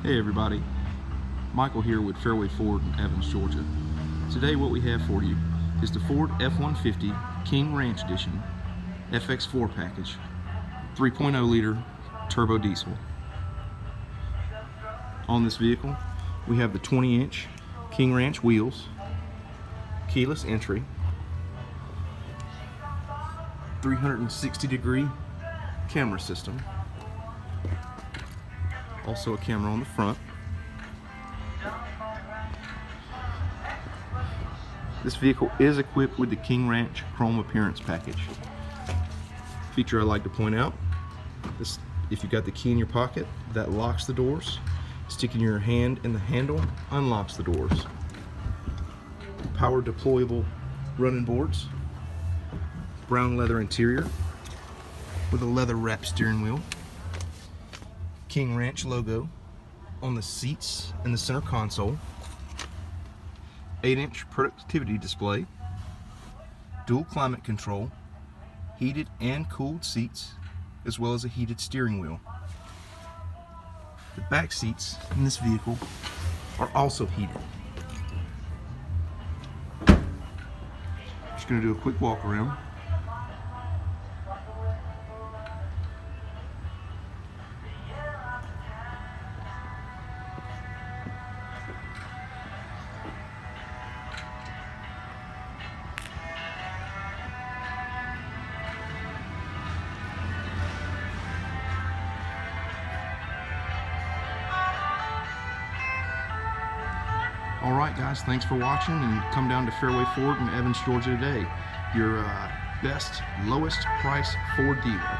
Hey everybody, Michael here with Fairway Ford in Evans, Georgia. Today what we have for you is the Ford F-150 King Ranch Edition Fx4 package, 3.0 liter turbo diesel. On this vehicle we have the 20-inch King Ranch wheels, keyless entry, 360-degree camera system, also a camera on the front. This vehicle is equipped with the King Ranch Chrome Appearance Package. Feature I like to point out, this, if you've got the key in your pocket, that locks the doors. Sticking your hand in the handle unlocks the doors. Power deployable running boards, brown leather interior with a leather wrapped steering wheel, King Ranch logo on the seats and the center console, 8-inch productivity display, dual climate control, heated and cooled seats, as well as a heated steering wheel. The back seats in this vehicle are also heated. Just going to do a quick walk around. Alright guys, thanks for watching, and come down to Fairway Ford in Evans, Georgia today. Your best, lowest price Ford dealer.